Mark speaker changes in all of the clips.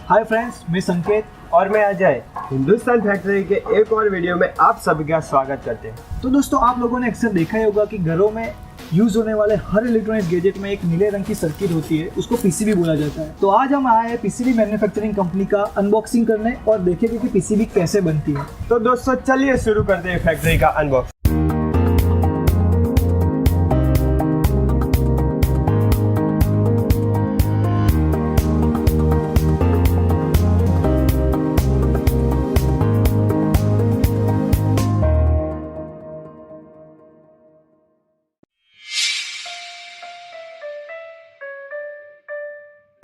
Speaker 1: Hi friends, मैं संकेत
Speaker 2: और मैं अजय हिंदुस्तान फैक्ट्री के एक और वीडियो में आप सभी का स्वागत करते हैं।
Speaker 1: तो दोस्तों, आप लोगों ने अक्सर देखा ही होगा कि घरों में यूज होने वाले हर इलेक्ट्रॉनिक गैजेट में एक नीले रंग की सर्किट होती है, उसको पीसीबी बोला जाता है। तो आज हम आए हैं पीसीबी मैन्युफैक्चरिंग कंपनी का अनबॉक्सिंग करने और देखेंगे कि पीसीबी कैसे बनती है।
Speaker 2: तो दोस्तों चलिए शुरू करते हैं फैक्ट्री का अनबॉक्सिंग।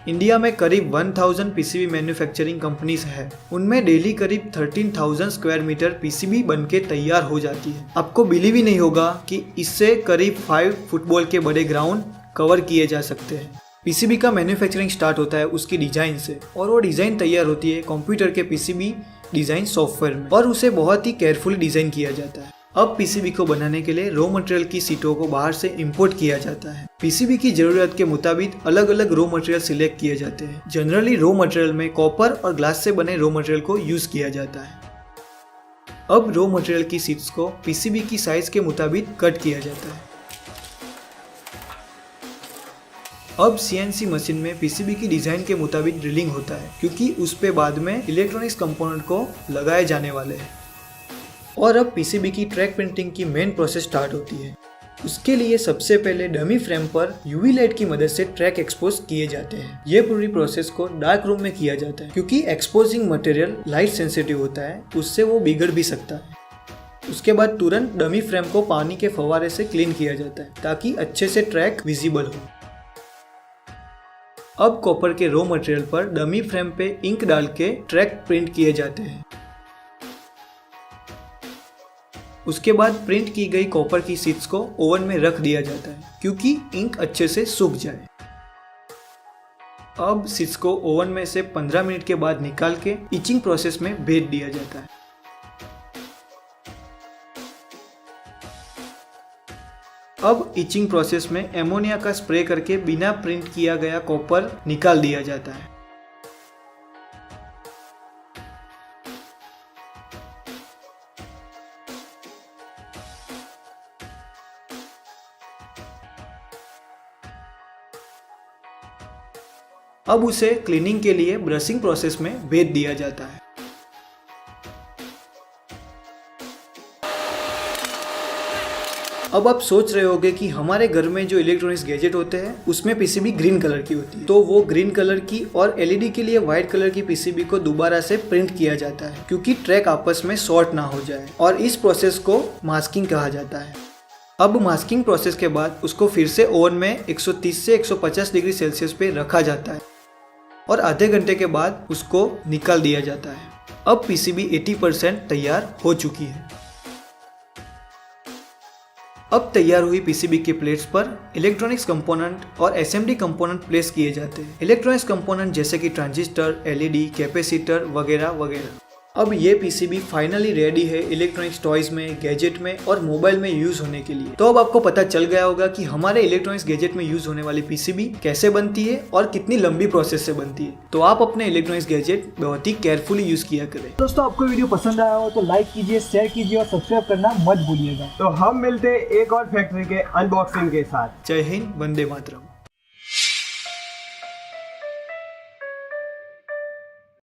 Speaker 3: इंडिया में करीब 1000 पीसीबी मैन्युफैक्चरिंग कंपनीज है। उनमें डेली करीब 13,000 स्क्वायर मीटर पीसीबी बनके तैयार हो जाती है। आपको बिलीव ही नहीं होगा कि इससे करीब 5 फुटबॉल के बड़े ग्राउंड कवर किए जा सकते हैं। पीसीबी का मैन्युफैक्चरिंग स्टार्ट होता है उसकी डिजाइन से, और वो डिजाइन तैयार होती है कंप्यूटर के पीसीबी डिजाइन सॉफ्टवेयर में, और उसे बहुत ही केयरफुली डिजाइन किया जाता है। अब पीसीबी को बनाने के लिए रॉ मटेरियल की सीटों को बाहर से इंपोर्ट किया जाता है। पीसीबी की जरूरत के मुताबिक अलग अलग रॉ मटेरियल सिलेक्ट किए जाते हैं। जनरली रॉ मटेरियल में कॉपर और ग्लास से बने रॉ मटेरियल को यूज किया जाता है। अब रॉ मटेरियल की सीट्स को पीसीबी की साइज के मुताबिक कट किया जाता है। अब सीएनसी मशीन में पीसीबी की डिजाइन के मुताबिक ड्रिलिंग होता है, क्योंकि उस पे बाद में इलेक्ट्रॉनिक्स कंपोनेंट को लगाए जाने वाले हैं। और अब पीसीबी की ट्रैक प्रिंटिंग की मेन प्रोसेस स्टार्ट होती है। उसके लिए सबसे पहले डमी फ्रेम पर यूवी लाइट की मदद से ट्रैक एक्सपोज किए जाते हैं। ये पूरी प्रोसेस को डार्क रूम में किया जाता है, क्योंकि एक्सपोजिंग मटेरियल लाइट सेंसिटिव होता है, उससे वो बिगड़ भी सकता है। उसके बाद तुरंत डमी फ्रेम को पानी के फव्वारे से क्लीन किया जाता है, ताकि अच्छे से ट्रैक विजिबल हो। अब कॉपर के रॉ मटेरियल पर डमी फ्रेम पे इंक डाल के ट्रैक प्रिंट किए जाते हैं। उसके बाद प्रिंट की गई कॉपर की शीट्स को ओवन में रख दिया जाता है, क्योंकि इंक अच्छे से सूख जाए। अब शीट्स को ओवन में से 15 मिनट के बाद निकाल के इचिंग प्रोसेस में भेज दिया जाता है। अब इचिंग प्रोसेस में एमोनिया का स्प्रे करके बिना प्रिंट किया गया कॉपर निकाल दिया जाता है। अब उसे क्लीनिंग के लिए ब्रशिंग प्रोसेस में भेज दिया जाता है। अब आप सोच रहे होंगे कि हमारे घर में जो इलेक्ट्रॉनिक्स गैजेट होते हैं उसमें पीसीबी ग्रीन कलर की होती है, तो वो ग्रीन कलर की और एलईडी के लिए व्हाइट कलर की पीसीबी को दोबारा से प्रिंट किया जाता है, क्योंकि ट्रैक आपस में शॉर्ट ना हो जाए, और इस प्रोसेस को मास्किंग कहा जाता है। अब मास्किंग प्रोसेस के बाद उसको फिर से ओवन में 130 से 150 डिग्री सेल्सियस पे रखा जाता है, और आधे घंटे के बाद उसको निकाल दिया जाता है। अब पीसीबी 80% तैयार हो चुकी है। अब तैयार हुई पीसीबी के प्लेट्स पर इलेक्ट्रॉनिक्स कंपोनेंट और एसएमडी कंपोनेंट प्लेस किए जाते हैं। इलेक्ट्रॉनिक्स कंपोनेंट जैसे कि ट्रांजिस्टर, एलईडी, कैपेसिटर वगैरह वगैरह। अब ये पीसीबी फाइनली रेडी है इलेक्ट्रॉनिक्स टॉयज में, गैजेट में और मोबाइल में यूज होने के लिए। तो अब आपको पता चल गया होगा कि हमारे इलेक्ट्रॉनिक्स गैजेट में यूज होने वाली पीसीबी कैसे बनती है और कितनी लंबी प्रोसेस से बनती है। तो आप अपने इलेक्ट्रॉनिक्स गैजेट बहुत ही केयरफुली यूज किया करें।
Speaker 1: दोस्तों, आपको वीडियो पसंद आया हो तो लाइक कीजिए, शेयर कीजिए और सब्सक्राइब करना मत भूलिएगा।
Speaker 2: तो हम मिलते हैं एक और फैक्ट्री के अनबॉक्सिंग के साथ।
Speaker 3: जय हिंद, वंदे मातरम।